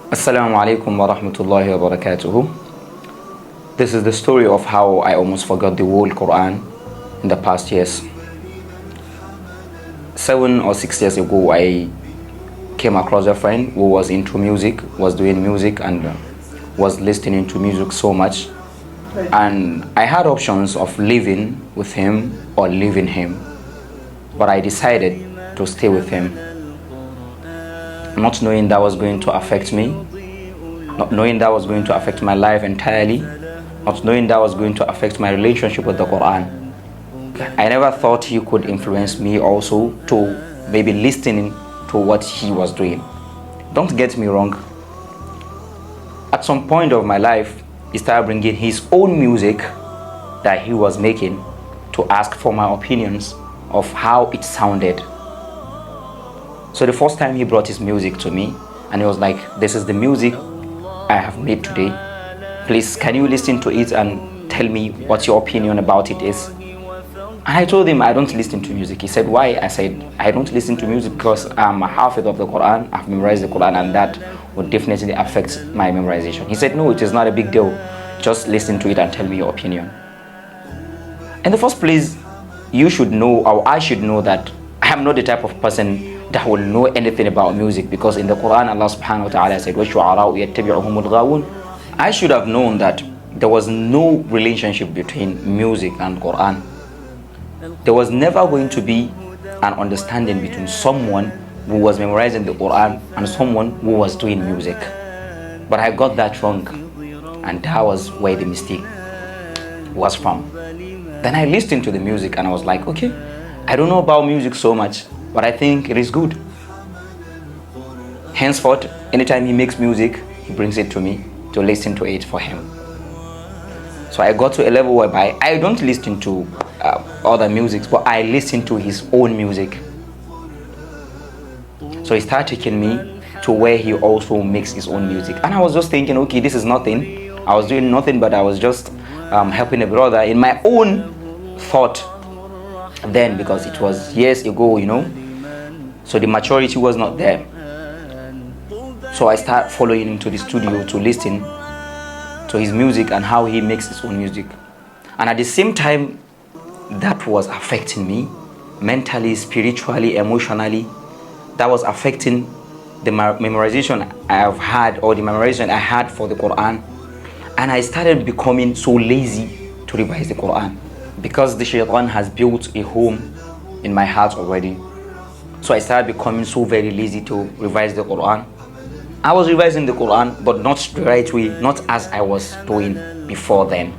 Assalamu alaikum wa rahmatullahi wa barakatuhu. This is the story of how I almost forgot the whole Quran in the past years. 7 or 6 years ago, I came across a friend who was into music, was doing music, and was listening to music so much. And I had options of living with him or leaving him, but I decided to stay with him, not knowing that was going to affect me, not knowing that was going to affect my life entirely, not knowing that was going to affect my relationship with the Quran. I never thought he could influence me also to maybe listening to what he was doing. Don't get me wrong. At some point of my life, he started bringing his own music that he was making to ask for my opinions of how it sounded. So the first time he brought his music to me, and he was like, "This is the music I have made today. Please, can you listen to it and tell me what your opinion about it is?" And I told him I don't listen to music. He said, "Why?" I said, "I don't listen to music because I'm a hafiz of the Quran. I've memorized the Quran, and that would definitely affect my memorization." He said, "No, it is not a big deal. Just listen to it and tell me your opinion." In the first place, you should know, or I should know, that I am not the type of person that will know anything about music, because in the Quran Allah subhanahu wa ta'ala said, وَالشُّعَرَاءُ يَتَّبِعُهُمُ الْغَاوُونَ. I should have known that there was no relationship between music and Quran. There was never going to be an understanding between someone who was memorizing the Quran and someone who was doing music. But I got that wrong, and that was where the mistake was from. Then I listened to the music and I was like, okay, I don't know about music so much, but I think it is good. Henceforth, anytime he makes music, he brings it to me to listen to it for him. So I got to a level whereby I don't listen to other musics, but I listen to his own music. So he started taking me to where he also makes his own music. And I was just thinking, okay, this is nothing. I was doing nothing, but I was just helping a brother in my own thought then, because it was years ago, so the maturity was not there. So I started following him to the studio to listen to his music and how he makes his own music. And at the same time, that was affecting me mentally, spiritually, emotionally. That was affecting the memorization I have had, or the memorization I had for the Quran. And I started becoming so lazy to revise the Quran, because the shaitan has built a home in my heart already. So I started becoming so very lazy to revise the Quran. I was revising the Quran, but not the right way, not as I was doing before then,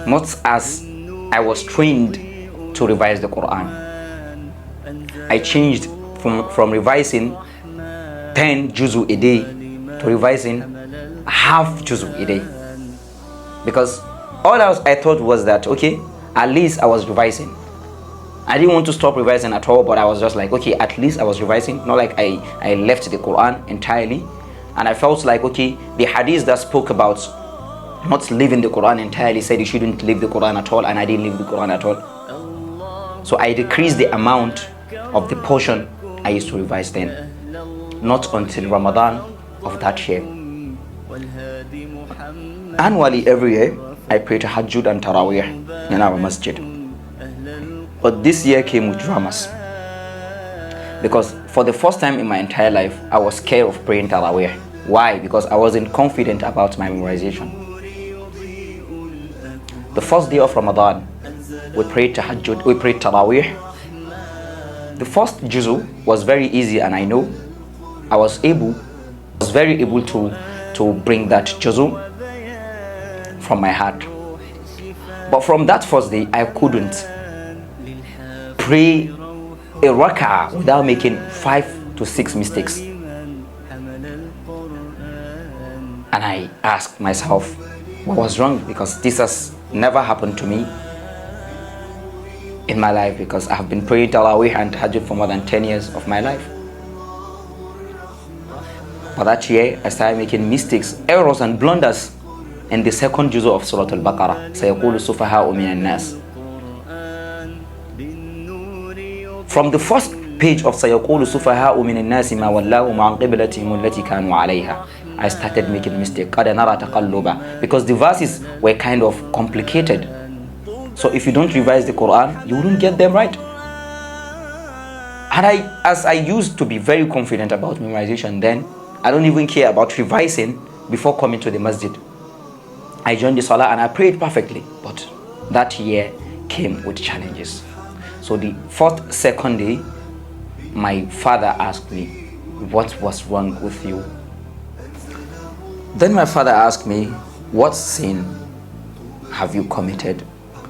not as I was trained to revise the Quran. I changed from revising 10 juzu a day to revising half juzu a day, because all I thought was that, okay, at least I was revising. I didn't want to stop revising at all, but I was just like, okay, at least I was revising, not like I left the Quran entirely. And I felt like, okay, the hadith that spoke about not leaving the Quran entirely said you shouldn't leave the Quran at all, and I didn't leave the Quran at all. So I decreased the amount of the portion I used to revise then, not until Ramadan of that year. Annually, every year, I pray Tahajjud and Taraweeh in our masjid. But this year came with dramas, because for the first time in my entire life, I was scared of praying Taraweeh. Why? Because I wasn't confident about my memorization. The first day of Ramadan, we prayed Tahajjud, we prayed Taraweeh. The first juzu was very easy, and I know I was very able to bring that juzu from my heart. But from that first day, I couldn't pray a rak'ah without making 5 to 6 mistakes. And I asked myself what was wrong, because this has never happened to me in my life, because I have been praying Taraweeh and Tahajjud for more than 10 years of my life. But that year, I started making mistakes, errors and blunders in the second juzu of Surah Al-Baqarah. سَيَقُولُ السُّفَهَاءُ مِنَ النَّاسِ. From the first page of سَيَقُولُ السُّفَهَاءُ مِنَ النَّاسِ مَا وَلَّاهُمْ عَنْ قِبْلَتِهِمُ الَّتِي كَانُوا عَلَيْهَا. I started making mistakes. Because the verses were kind of complicated. So if you don't revise the Quran, you wouldn't get them right. And as I used to be very confident about memorization then, I don't even care about revising before coming to the masjid. I joined the salah and I prayed perfectly. But that year came with challenges. So the second day, my father asked me, what was wrong with you? Then my father asked me, what sin have you committed?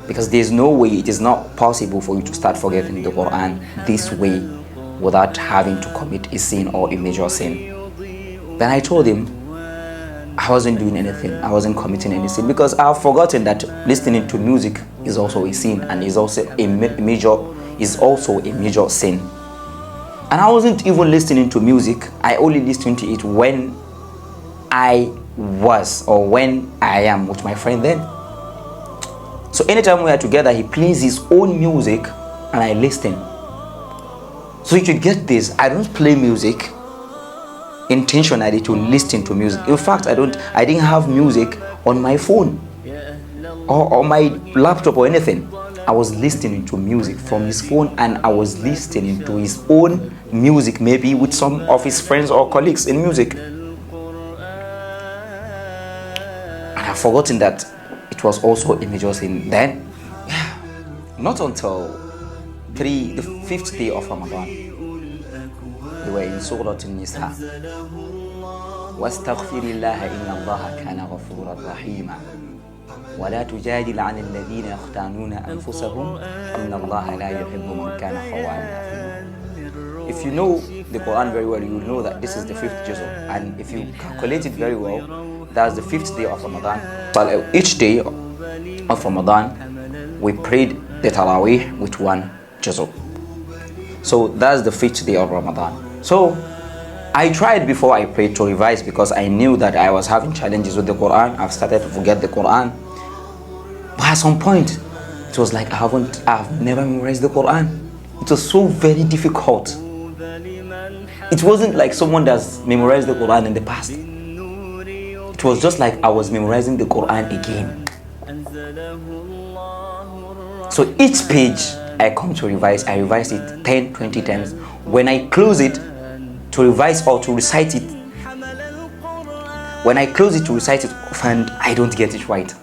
Because there's no way, it is not possible for you to start forgetting the Quran this way without having to commit a sin or a major sin. Then I told him I wasn't doing anything, I wasn't committing any sin, because I've forgotten that listening to music is also a sin and is also a major sin. And I wasn't even listening to music, I only listened to it when I am with my friend then. So anytime we are together, he plays his own music and I listen. So you should get this, I don't play music intentionally to listen to music. In fact, I didn't have music on my phone or on my laptop or anything. I was listening to music from his phone and I was listening to his own music, maybe with some of his friends or colleagues in music. And I've forgotten that it was also a major sin. Then, not until the 5th day of Ramadan, we were in Surah An-Nisa. وَاسْتَغْفِرِ اللَّهَ إِنَّ اللَّهَ كَانَ غَفُورًا رَحِيمًا وَلَا تُجَادِلْ عَنِ الَّذِينَ يَخْتَانُونَ أَنفُسَهُمْ إِنَّ اللَّهَ لَا يُحِبُّ مَنْ كَانَ خَوَّانًا أَثِيمًا. If you know the Quran very well, you will know that this is the 5th juz, and if you calculate it very well, that's the 5th day of Ramadan. So each day of Ramadan, we prayed the Taraweeh with 1 juz. So that's the 5th day of Ramadan. So I tried before I prayed to revise because I knew that I was having challenges with the Quran. I've started to forget the Quran. But at some point, it was like I've never memorized the Quran. It was so very difficult. It wasn't like someone that's memorized the Quran in the past. It was just like I was memorizing the Quran again. So each page I come to revise, I revise it 10, 20 times. When I close it to revise or to recite it, when I close it to recite it, and I don't get it right.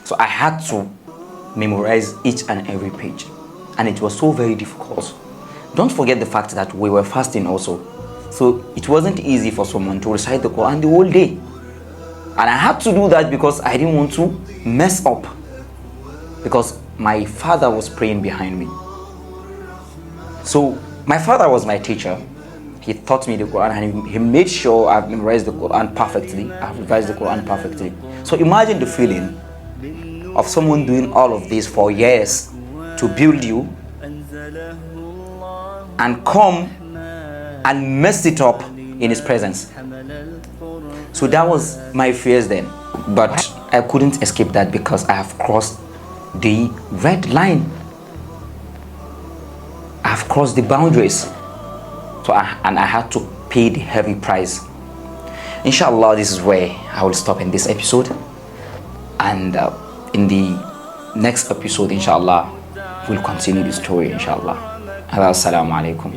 So I had to memorize each and every page. And it was so very difficult. Don't forget the fact that we were fasting also. So it wasn't easy for someone to recite the Quran the whole day. And I had to do that because I didn't want to mess up. Because my father was praying behind me. So my father was my teacher. He taught me the Quran and he made sure I've memorized the Quran perfectly. I've revised the Quran perfectly. So imagine the feeling of someone doing all of this for years to build you and come and mess it up in his presence. So that was my fears then. But I couldn't escape that because I have crossed the red line. I've crossed the boundaries. So I had to pay the heavy price. Inshallah, this is where I will stop in this episode. And in the next episode, inshallah, we'll continue the story, inshallah. Assalamu alaikum.